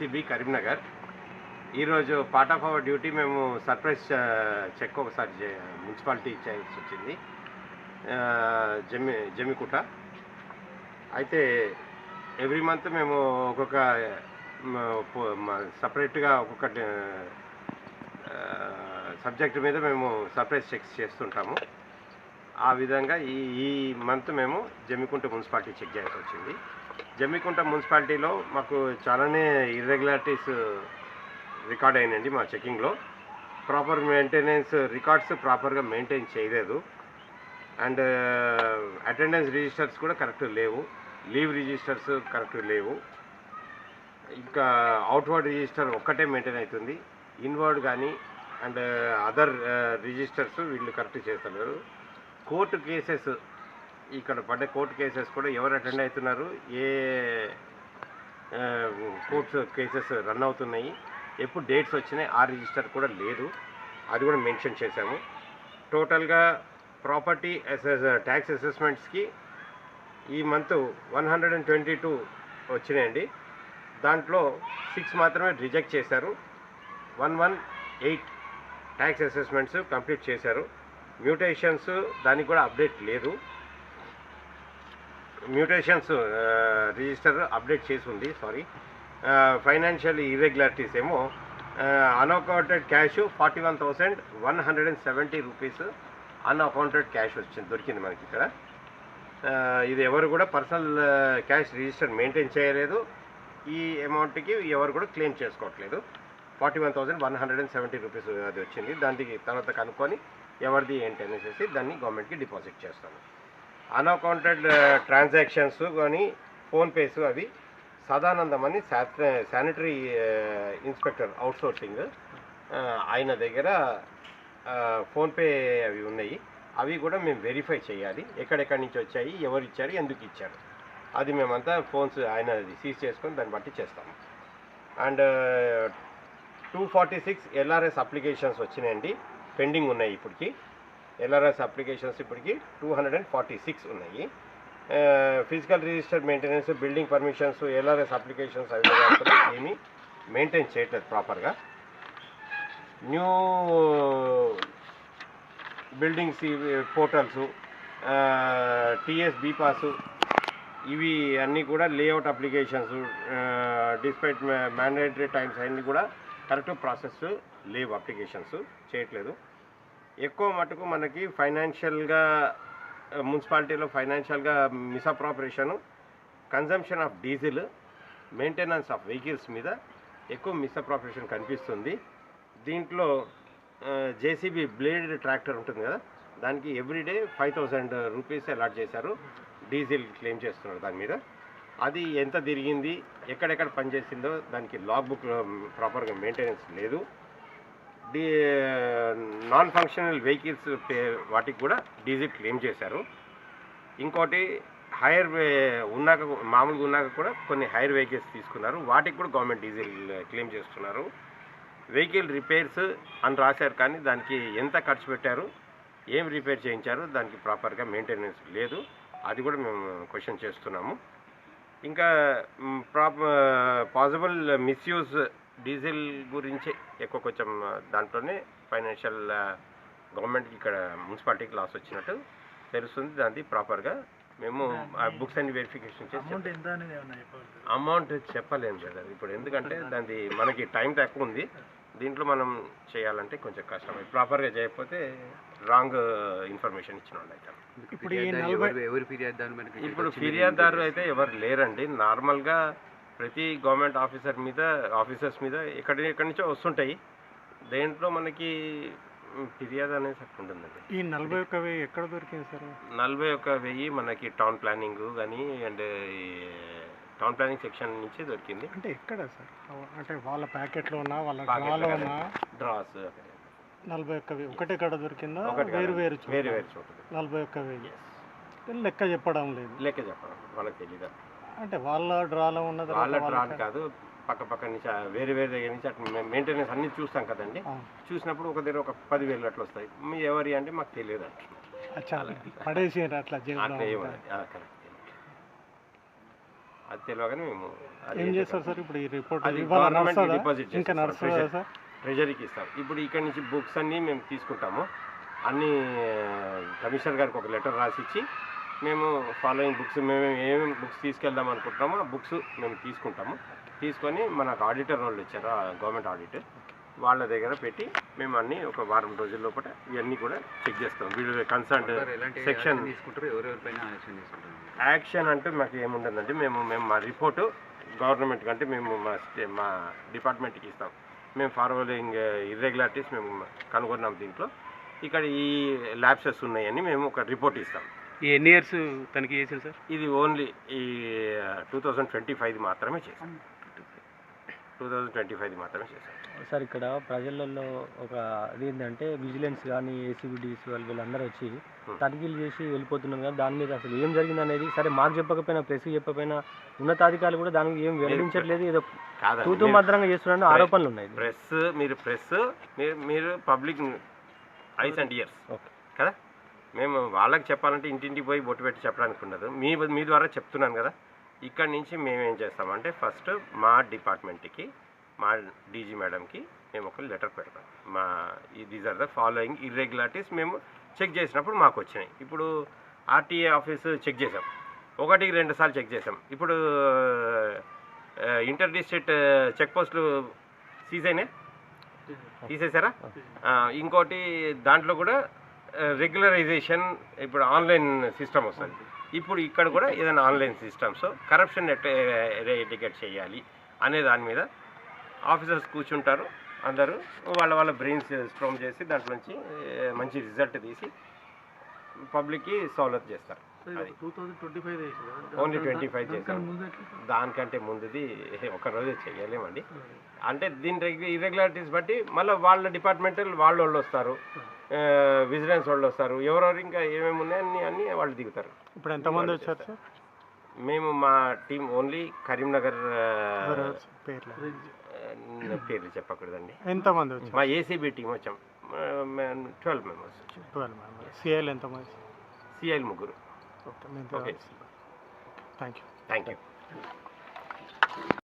JCB Karimnagar. ఈరోజు part of our duty మేము surprise check ఒకసారి మున్సిపాలిటీ చేయాల్సి వచ్చింది, జమ్మికుంట. అయితే ఎవ్రీ మంత్ మేము ఒక్కొక్క సపరేట్గా ఒక్కొక్క సబ్జెక్ట్ మీద మేము సర్ప్రైజ్ చెక్స్ చేస్తుంటాము. ఆ విధంగా ఈ మంత్ మేము జమ్మికుంట మున్సిపాలిటీ చెక్ చేయాల్సి వచ్చింది. జమ్మికుంట మున్సిపాలిటీలో మాకు చాలానే ఇర్రెగ్యులారిటీస్ రికార్డ్ అయినండి. మా చెకింగ్లో ప్రాపర్ మెయింటెనెన్స్ రికార్డ్స్ ప్రాపర్గా మెయింటైన్ చేయలేదు. అండ్ అటెండెన్స్ రిజిస్టర్స్ కూడా కరెక్ట్ లేవు, లీవ్ రిజిస్టర్స్ కరెక్ట్ లేవు. ఇంకా అవుట్వర్డ్ రిజిస్టర్ ఒక్కటే మెయింటైన్ అవుతుంది, ఇన్వర్డ్ కానీ అండ్ అదర్ రిజిస్టర్స్ వీళ్ళు కరెక్ట్ చేస్తున్నారు. కోర్టు కేసెస్, ఇక్కడ పడ్డ కోర్టు కేసెస్ కూడా ఎవరు అటెండ్ అవుతున్నారు, ఏ కోర్ట్స్ కేసెస్ రన్ అవుతున్నాయి, ఎప్పుడు డేట్స్ వచ్చినాయి, ఆ రిజిస్టర్ కూడా లేదు, అది కూడా మెన్షన్ చేశాము. టోటల్గా ప్రాపర్టీ ట్యాక్స్ అసెస్మెంట్స్కి ఈ మంత్ 122 వచ్చినాయండి. దాంట్లో 6 మాత్రమే రిజెక్ట్ చేశారు. 118 ట్యాక్స్ అసెస్మెంట్స్ కంప్లీట్ చేశారు. మ్యూటేషన్స్ దానికి కూడా అప్డేట్ లేదు. మ్యూటేషన్స్ రిజిస్టర్ అప్డేట్ చేసి ఉంది, సారీ. ఫైనాన్షియల్ ఇర్రెగ్యులారిటీస్ ఏమో unaccounted cash 41,170 rupees unaccounted cash దొరికింది మనకి ఇక్కడ. ఇది ఎవరు కూడా పర్సనల్ క్యాష్ రిజిస్టర్ మెయింటైన్ చేయలేదు. ఈ అమౌంట్కి ఎవరు కూడా క్లెయిమ్ చేసుకోవట్లేదు. 41,170 రూపీస్ అది వచ్చింది. దానికి తర్వాత కనుక్కొని ఎవరిది ఏంటి అనేసి దాన్ని గవర్నమెంట్కి డిపాజిట్ చేస్తాము. అన్అకౌంటెడ్ ట్రాన్సాక్షన్స్ కానీ ఫోన్పేస్ అవి సదానందం అని శానిటరీ ఇన్స్పెక్టర్ అవుట్సోర్సింగ్ ఆయన దగ్గర ఫోన్పే అవి ఉన్నాయి. అవి కూడా మేము వెరిఫై చేయాలి, ఎక్కడెక్కడి నుంచి వచ్చాయి, ఎవరు ఇచ్చారు, ఎందుకు ఇచ్చారు, అది మేమంతా ఫోన్స్ ఆయన సీజ్ చేసుకొని దాన్ని బట్టి చేస్తాము. అండ్ 246 ఎల్ఆర్ఎస్ అప్లికేషన్స్ వచ్చినాయండి, పెండింగ్ ఉన్నాయి. ఇప్పటికి ఎల్ఆర్ఎస్ అప్లికేషన్స్ ఇప్పటికి 246 ఉన్నాయి. Physical register maintenance, building permissions, LRS applications అవి ఏమీ మెయింటైన్ చేయట్లేదు ప్రాపర్గా. New buildings portals, TS bPASS ఇవి అన్నీ కూడా layout applications despite mandatory times అన్నీ కూడా కరెక్ట్ ప్రాసెస్ లేవు, అప్లికేషన్స్ చేయట్లేదు. ఎక్కువ మటుకు మనకి ఫైనాన్షియల్గా మున్సిపాలిటీలో ఫైనాన్షియల్గా misappropriation, consumption of diesel, maintenance of vehicles మీద ఎక్కువ మిస్అప్రాపరేషన్ కనిపిస్తుంది. దీంట్లో జేసీబీ బ్లేడ్ ట్రాక్టర్ ఉంటుంది కదా, దానికి ఎవ్రీడే 5,000 రూపీస్ అలాట్ చేశారు. డీజిల్ క్లెయిమ్ చేస్తున్నారు దాని మీద. అది ఎంత తిరిగింది, ఎక్కడెక్కడ పనిచేసిందో దానికి లాగ్ బుక్ ప్రాపర్గా మెయింటెనెన్స్ లేదు. నాన్ ఫంక్షనల్ వెహికల్స్ వాటికి కూడా డీజిల్ క్లెయిమ్ చేశారు. ఇంకోటి హైర్ ఉన్నాక, మామూలుగా ఉన్నాక కూడా కొన్ని హైర్ వెహికల్స్ తీసుకున్నారు, వాటికి కూడా గవర్నమెంట్ డీజిల్ క్లెయిమ్ చేస్తున్నారు. వెహికల్ రిపేర్స్ అని రాశారు, కానీ దానికి ఎంత ఖర్చు పెట్టారు, ఏం రిపేర్ చేయించారు, దానికి ప్రాపర్గా మెయింటెనెన్స్ లేదు. అది కూడా మేము క్వశ్చన్ చేస్తున్నాము. ఇంకా పాసిబుల్ మిస్యూజ్ డీజిల్ గురించి ఎక్కువ కొంచెం దాంట్లోనే ఫైనాన్షియల్ గవర్నమెంట్కి ఇక్కడ మున్సిపాలిటీకి లాస్ వచ్చినట్టు తెలుస్తుంది. దాన్ని ప్రాపర్గా మేము బుక్స్ అన్ని వెరిఫికేషన్ చేసి అమౌంట్ చెప్పలేము కదా ఇప్పుడు, ఎందుకంటే దాన్ని మనకి టైం తక్కువ ఉంది. దీంట్లో మనం చేయాలంటే కొంచెం కష్టం, ప్రాపర్గా చేయకపోతే రాంగ్ ఇన్ఫర్మేషన్ ఇచ్చిన వాళ్ళు అయితే. ఇప్పుడు ఫిర్యాదుదారు అయితే ఎవరు లేరండి. నార్మల్గా ప్రతి గవర్నమెంట్ ఆఫీసర్స్ మీద ఎక్కడి నుంచో వస్తుంటాయి. దేంట్లో మనకి ఫిర్యాదు అనేది అక్కడ ఉంటుందండి. ఈ 41,000 ఎక్కడ దొరికింది సార్? 41,000 మనకి టౌన్ ప్లానింగ్ కానీ అండ్ టౌన్ ప్లానింగ్ సెక్షన్ నుంచి దొరికింది. అంటే ఎక్కడ సార్? అంటే వాళ్ళ ప్యాకెట్లో ఉన్నా, వాళ్ళ డ్రాలో ఉన్నా? డ్రాస్ 41,000 ఒకటే కాడ దొరికిందా? వేరు చోట 41,000 లెక్క చెప్పడం లేదు. లెక్క చెప్పడం వాళ్ళకి తెలీదా? అంటే వాళ్ళ డ్రాలో ఉన్నది, వాళ్ళ డ్రా కాదు, పక్క నుంచి వేరే దగ్గర నుంచి అట్లా మెయింటెనెన్స్ అన్ని చూస్తాం కదండి. చూసినప్పుడు ఒక దగ్గర ఒక 10,000 అట్లా వస్తాయి. మీ ఎవరి అంటే మాకు తెలియదు అట్లా పడేసి అట్లా కరెక్ట్. అది తెలియగానే మేము ఏం చేస్తారు సార్ ఇప్పుడు ఈ రిపోర్ట్ అది ఇవాళ గవర్నమెంట్ నడుస్తుందా? డిపాజిట్ ఇంకా నడుస్తుందా సార్? ట్రెజరీకి ఇస్తాం. ఇప్పుడు ఇక్కడ నుంచి బుక్స్ అన్నీ మేము తీసుకుంటాము. అన్నీ కమిషనర్ గారికి ఒక లెటర్ రాసిచ్చి మేము ఫాలోయింగ్ బుక్స్ మేము ఏమేమి బుక్స్ తీసుకెళ్దాం అనుకుంటున్నామో ఆ బుక్స్ మేము తీసుకుంటాము. తీసుకొని మనకు ఆడిటర్ వాళ్ళు ఇచ్చారు, గవర్నమెంట్ ఆడిటర్ వాళ్ళ దగ్గర పెట్టి మేము అన్నీ ఒక వారం రోజుల లోపల ఇవన్నీ కూడా చెక్ చేస్తాం. వీళ్ళు కన్సర్న్ సెక్షన్ యాక్షన్ అంటే మాకు ఏముండదండి. మేము మా రిపోర్టు గవర్నమెంట్ కంటే మేము మా డిపార్ట్మెంట్కి ఇస్తాం. మేము ఫార్వర్డింగ్ ఇర్రెగ్యులారిటీస్ మేము కనుగొన్నాం. దీంట్లో ఇక్కడ ఈ ల్యాబ్సెస్ ఉన్నాయని మేము ఒక రిపోర్ట్ ఇస్తాం. ఎన్ని ఇయర్స్ తనిఖీ చేశారు సార్? ఇది ఓన్లీ ఈ 2025 మాత్రమే చేశాం. 2025 మాత్రమే చేశాం సార్. ఇక్కడ ప్రజలలో ఒక అదేంటంటే విజిలెన్స్ కానీ ఏసీబీడీసీ వీళ్ళందరూ వచ్చి తనిఖీలు చేసి వెళ్ళిపోతున్నారు కదా, దాని మీద అసలు ఏం జరిగింది అనేది సరే మాకు చెప్పకపోయినా ప్రెస్ చెప్పకపోయినా ఉన్నతాధికారులు కూడా దానికి ఏం వెల్లడించట్లేదు, ఏదో తూతూ భద్రంగా చేస్తున్న ఆరోపణలు ఉన్నాయి. ప్రెస్ మీరు పబ్లిక్ ఐస్ అండ్ ఇయర్స్ కదా. మేము వాళ్ళకి చెప్పాలంటే ఇంటింటికి పోయి బొట్టు పెట్టి చెప్పడానికి ఉండదు. మీ ద్వారా చెప్తున్నాను కదా. ఇక్కడి నుంచి మేము ఏం చేస్తామంటే ఫస్ట్ మా డిపార్ట్మెంట్కి మా డీజీ మేడంకి మేము ఒక లెటర్ పెడతాం. These are the following irregularities మేము చెక్ చేసినప్పుడు మాకు వచ్చినాయి. ఇప్పుడు ఆర్టీఏ ఆఫీస్ చెక్ చేసాం, 1-2 సార్లు చెక్ చేసాం. ఇప్పుడు ఇంటర్ డిస్ట్రిక్ట్ చెక్ పోస్టులు సీజ్ అయినాయి, తీసేసారా? ఇంకోటి దాంట్లో కూడా రెగ్యులరైజేషన్ ఇప్పుడు ఆన్లైన్ సిస్టమ్ వస్తుంది. ఇప్పుడు ఇక్కడ కూడా ఏదైనా ఆన్లైన్ సిస్టమ్స్ కరప్షన్ ఎటికెట్ చేయాలి అనే దాని మీద ఆఫీసర్స్ కూర్చుంటారు. అందరూ వాళ్ళ బ్రెయిన్స్ స్ట్రాంగ్ చేసి దాంట్లో నుంచి మంచి రిజల్ట్ తీసి పబ్లిక్కి సౌలత్ చేస్తారు. అది 2025 ఓన్లీ 25 చేశాం. దానికంటే ముందుది ఒకరోజు చేయలేమండి. అంటే దీని ఇర్రెగ్యులారిటీస్ బట్టి మళ్ళీ వాళ్ళ డిపార్ట్మెంటల్ వాళ్ళు వస్తారు, విజిలెన్స్ వాళ్ళు వస్తారు, ఎవరెవరు ఇంకా ఏమేమి ఉన్నాయని అన్నీ వాళ్ళు దిగుతారు. ఇప్పుడు ఎంతమంది వచ్చారు సార్? మేము మా టీం ఓన్లీ కరీంనగర్ పేర్లు చెప్పకూడదండి. ఎంతమంది వచ్చారు? మా ఏసీబీ టీం వచ్చాం 12 మెంబర్స్. సిఐలు ఎంతమంది? సిఐలు 3. Okay, thank you.